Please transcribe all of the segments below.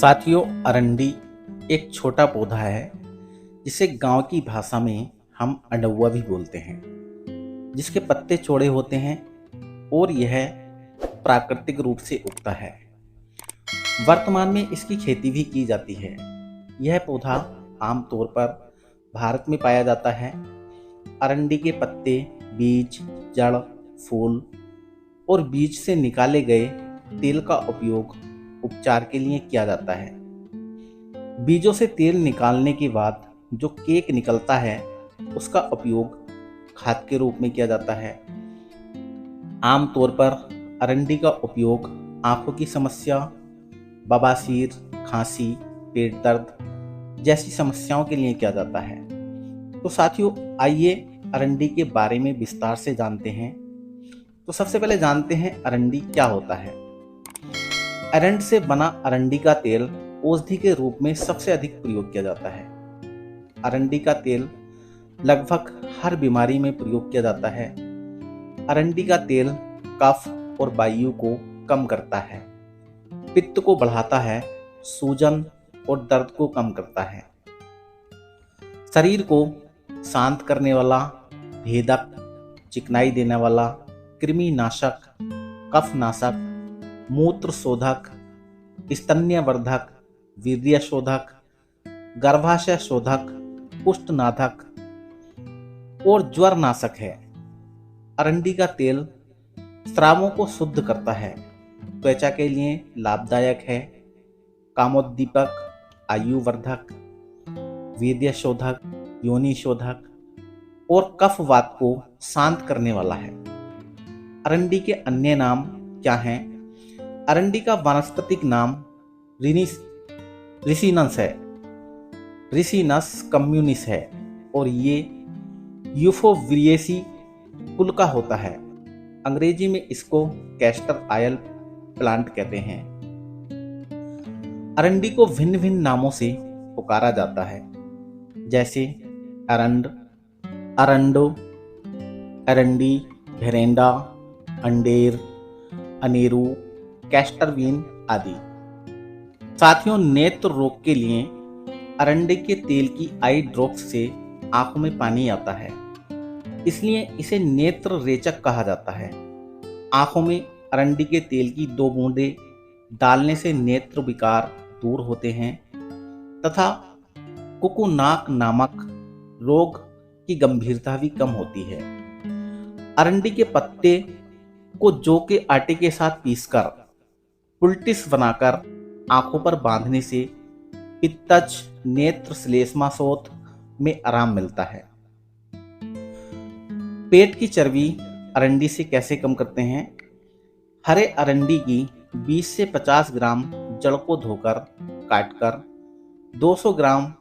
साथियों, अरंडी एक छोटा पौधा है जिसे गांव की भाषा में हम अडौवा भी बोलते हैं, जिसके पत्ते चौड़े होते हैं और यह प्राकृतिक रूप से उगता है। वर्तमान में इसकी खेती भी की जाती है। यह पौधा आमतौर पर भारत में पाया जाता है। अरंडी के पत्ते, बीज, जड़, फूल और बीज से निकाले गए तेल का उपयोग उपचार के लिए किया जाता है। बीजों से तेल निकालने के बाद जो केक निकलता है उसका उपयोग खाद के रूप में किया जाता है। आमतौर पर अरंडी का उपयोग आंखों की समस्या, बवासीर, खांसी, पेट दर्द जैसी समस्याओं के लिए किया जाता है। तो साथियों, आइए अरंडी के बारे में विस्तार से जानते हैं। तो सबसे पहले जानते हैं अरंडी क्या होता है। अरंड से बना अरंडी का तेल औषधि के रूप में सबसे अधिक प्रयोग किया जाता है। अरंडी का तेल लगभग हर बीमारी में प्रयोग किया जाता है। अरंडी का तेल कफ और वायु को कम करता है, पित्त को बढ़ाता है, सूजन और दर्द को कम करता है, शरीर को शांत करने वाला, भेदक, चिकनाई देने वाला, कृमि नाशक, कफ नाशक, मूत्र शोधक, स्तन्यवर्धक, वीर्य शोधक, गर्भाशय शोधक, कुष्ठनाशक और ज्वर नाशक है। अरंडी का तेल स्रावों को शुद्ध करता है, त्वचा के लिए लाभदायक है, कामोद्दीपक, आयुवर्धक, वीर्य शोधक, योनि शोधक और कफवात को शांत करने वाला है। अरंडी के अन्य नाम क्या हैं? अरंडी का वानस्पतिक नाम रिसिनस है, रिसिनस कम्युनिस है और ये यूफोविरिएसी कुल का होता है। अंग्रेजी में इसको कैस्टर ऑयल प्लांट कहते हैं। अरंडी को भिन्न भिन्न नामों से पुकारा जाता है, जैसे अरंड, अरंडो, अरंडी, भेरेंडा, अंडेर, अनेरू, कैस्टरबीन आदि। साथियों, नेत्र रोग के लिए अरंडी के तेल की आई ड्रॉप्स से आंखों में पानी आता है, इसलिए इसे नेत्र रेचक कहा जाता है। आंखों में अरंडी के तेल की 2 बूंदें डालने से नेत्र विकार दूर होते हैं तथा कुकुनाक नामक रोग की गंभीरता भी कम होती है। अरंडी के पत्ते को जौ के आटे के साथ पीसकर पुल्टिस बनाकर आंखों पर बांधने से पित्तज, नेत्र श्लेष्माशोथ में आराम मिलता है। पेट की चर्बी अरंडी से कैसे कम करते हैं? हरे अरंडी की 20 से 50 ग्राम जड़ को धोकर काटकर 200 ग्राम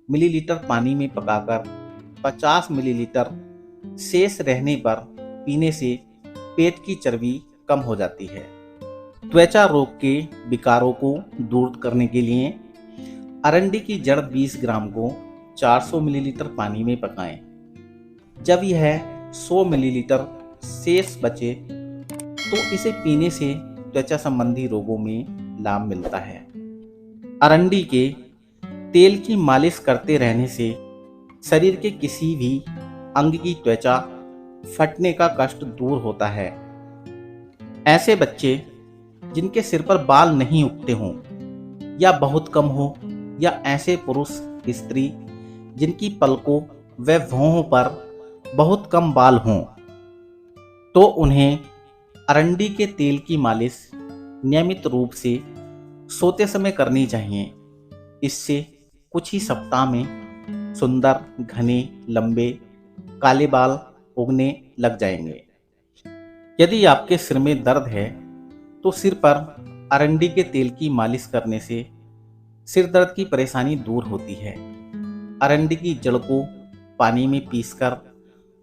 मिलीलीटर पानी में पकाकर 50 मिलीलीटर शेष रहने पर पीने से पेट की चर्बी कम हो जाती है। त्वचा रोग के विकारों को दूर करने के लिए अरंडी की जड़ 20 ग्राम को 400 मिलीलीटर पानी में पकाएं। जब यह 100 मिलीलीटर शेष बचे तो इसे पीने से त्वचा संबंधी रोगों में लाभ मिलता है। अरंडी के तेल की मालिश करते रहने से शरीर के किसी भी अंग की त्वचा फटने का कष्ट दूर होता है। ऐसे बच्चे जिनके सिर पर बाल नहीं उगते हों या बहुत कम हो, या ऐसे पुरुष स्त्री जिनकी पलकों व भौहों पर बहुत कम बाल हों, तो उन्हें अरंडी के तेल की मालिश नियमित रूप से सोते समय करनी चाहिए। इससे कुछ ही सप्ताह में सुंदर, घने, लंबे, काले बाल उगने लग जाएंगे। यदि आपके सिर में दर्द है तो सिर पर अरंडी के तेल की मालिश करने से सिर दर्द की परेशानी दूर होती है। अरंडी की जड़ को पानी में पीसकर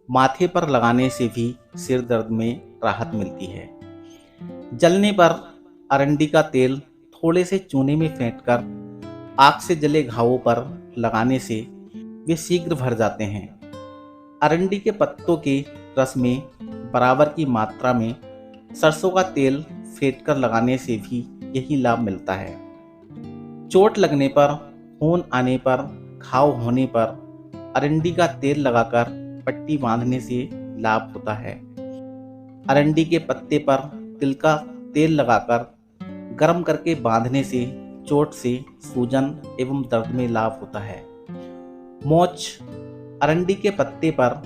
माथे पर लगाने से भी सिर दर्द में राहत मिलती है। जलने पर अरंडी का तेल थोड़े से चूने में फेंटकर आग से जले घावों पर लगाने से वे शीघ्र भर जाते हैं। अरंडी के पत्तों के रस में बराबर की मात्रा में सरसों का तेल फेंट कर लगाने से भी यही लाभ मिलता है। चोट लगने पर, खून आने पर, घाव होने पर अरंडी का तेल लगाकर पट्टी बांधने से लाभ होता है। अरंडी के पत्ते पर तिल का तेल लगाकर गर्म करके बांधने से चोट से सूजन एवं दर्द में लाभ होता है। मोच, अरंडी के पत्ते पर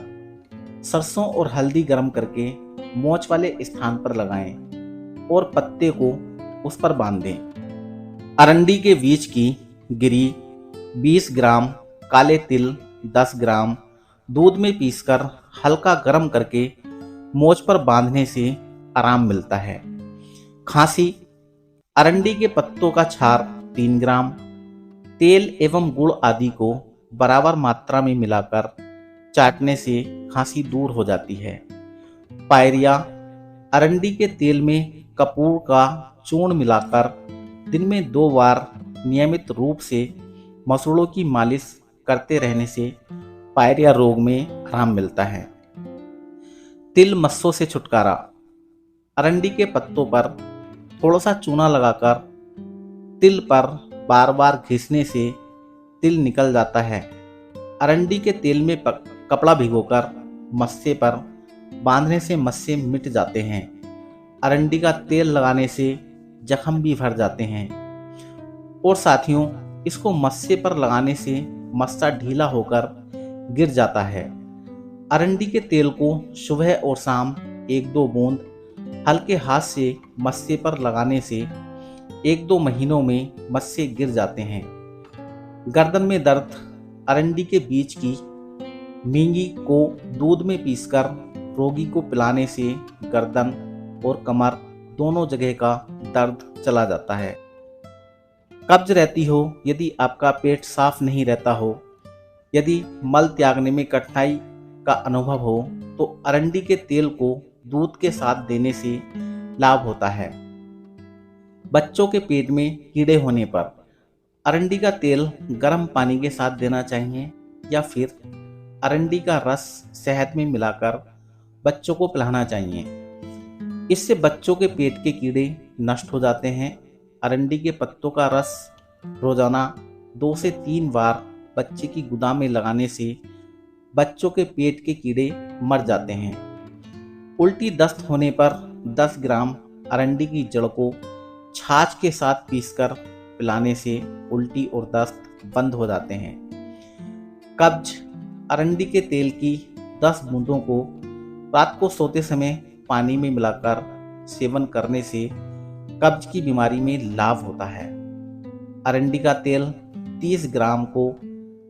सरसों और हल्दी गर्म करके मोच वाले स्थान पर लगाएं और पत्ते को उस पर बांध दें। अरंडी के बीज की गिरी 20 ग्राम, काले तिल 10 ग्राम दूध में पीसकर हल्का गर्म करके मोच पर बांधने से आराम मिलता है। खांसी, अरंडी के पत्तों का छार 3 ग्राम, तेल एवं गुड़ आदि को बराबर मात्रा में मिलाकर चाटने से खांसी दूर हो जाती है। पायरिया, अरंडी के तेल में कपूर का चूर्ण मिलाकर दिन में 2 बार नियमित रूप से मसूड़ों की मालिश करते रहने से पायरिया रोग में आराम मिलता है। तिल मस्सों से छुटकारा, अरंडी के पत्तों पर थोड़ा सा चूना लगाकर तिल पर बार बार घिसने से तिल निकल जाता है। अरंडी के तेल में कपड़ा भिगोकर मस्से पर बांधने से मस्से मिट जाते हैं। अरंडी का तेल लगाने से जख्म भी भर जाते हैं। और साथियों, इसको मस्से पर लगाने से मस्सा ढीला होकर गिर जाता है। अरंडी के तेल को सुबह और शाम 1-2 बूंद हल्के हाथ से मस्से पर लगाने से 1-2 महीनों में मस्से गिर जाते हैं। गर्दन में दर्द, अरंडी के बीज की मींगी को दूध में पीसकर रोगी को पिलाने से गर्दन और कमर दोनों जगह का दर्द चला जाता है। कब्ज रहती हो, यदि आपका पेट साफ नहीं रहता हो, यदि मल त्यागने में कठिनाई का अनुभव हो, तो अरंडी के तेल को दूध के साथ देने से लाभ होता है। बच्चों के पेट में कीड़े होने पर अरंडी का तेल गर्म पानी के साथ देना चाहिए या फिर अरंडी का रस शहद में मिलाकर बच्चों को पिलाना चाहिए। इससे बच्चों के पेट के कीड़े नष्ट हो जाते हैं। अरंडी के पत्तों का रस रोजाना 2 से 3 बार बच्चे की गुदा में लगाने से बच्चों के पेट के कीड़े मर जाते हैं। उल्टी दस्त होने पर 10 ग्राम अरंडी की जड़ को छाछ के साथ पीसकर पिलाने से उल्टी और दस्त बंद हो जाते हैं। कब्ज, अरंडी के तेल की 10 बूंदों को रात को सोते समय पानी में मिलाकर सेवन करने से कब्ज की बीमारी में लाभ होता है। अरंडी का तेल 30 ग्राम को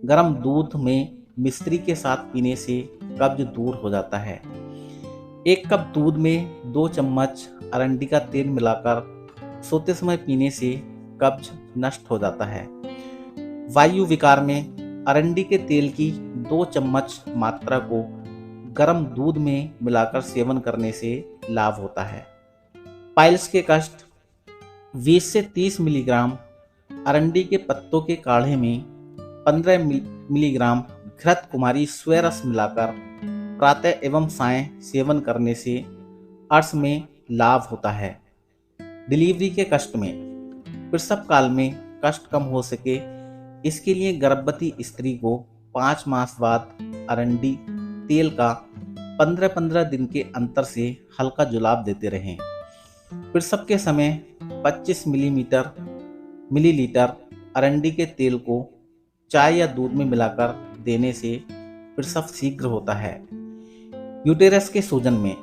गर्म दूध में मिश्री के साथ पीने से कब्ज दूर हो जाता है। 1 कप दूध में 2 चम्मच अरंडी का तेल मिलाकर सोते समय पीने से कब्ज नष्ट हो जाता है। वायु विकार में अरंडी के तेल की 2 चम्मच मात्रा को गर्म दूध में मिलाकर सेवन करने से लाभ होता है। पाइल्स के कष्ट, 20 से 30 मिलीग्राम अरंडी के पत्तों के काढ़े में 15 मिलीग्राम घृत कुमारी स्वरस मिलाकर प्रातः एवं सायं सेवन करने से अर्श में लाभ होता है। डिलीवरी के कष्ट में, प्रसव काल में कष्ट कम हो सके, इसके लिए गर्भवती स्त्री को 5 मास बाद अरंडी तेल का 15-15 दिन के अंतर से हल्का जुलाब देते रहें। प्रसव के समय 25 मिलीलीटर अरंडी के तेल को चाय या दूध में मिलाकर देने से प्रसव शीघ्र होता है। यूटेरस के सूजन में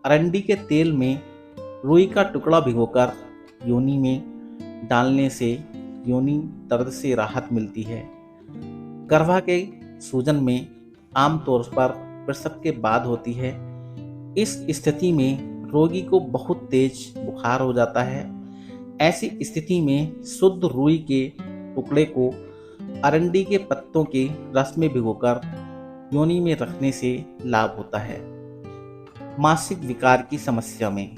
अरंडी के तेल में रुई का टुकड़ा भिगोकर योनि में डालने से योनि दर्द से राहत मिलती है। गर्भा के सूजन में आमतौर पर प्रसव के बाद होती है। इस स्थिति में रोगी को बहुत तेज बुखार हो जाता है। ऐसी स्थिति में शुद्ध रुई के टुकड़े को अरंडी के पत्तों के रस में भिगोकर योनि में रखने से लाभ होता है। मासिक विकार की समस्या में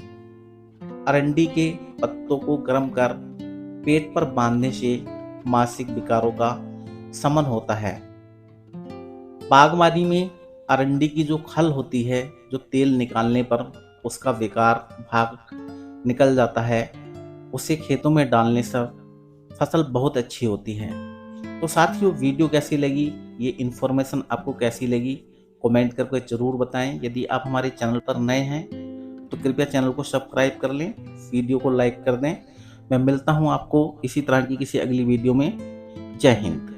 अरंडी के पत्तों को गर्म कर पेट पर बांधने से मासिक विकारों का शमन होता है। बागवानी में अरंडी की जो खल होती है, जो तेल निकालने पर उसका विकार भाग निकल जाता है, उसे खेतों में डालने से फसल बहुत अच्छी होती है। तो साथियों, वीडियो कैसी लगी, ये इन्फॉर्मेशन आपको कैसी लगी, कमेंट करके ज़रूर बताएं। यदि आप हमारे चैनल पर नए हैं तो कृपया चैनल को सब्सक्राइब कर लें, वीडियो को लाइक कर दें। मैं मिलता हूं आपको इसी तरह की किसी अगली वीडियो में। जय हिंद।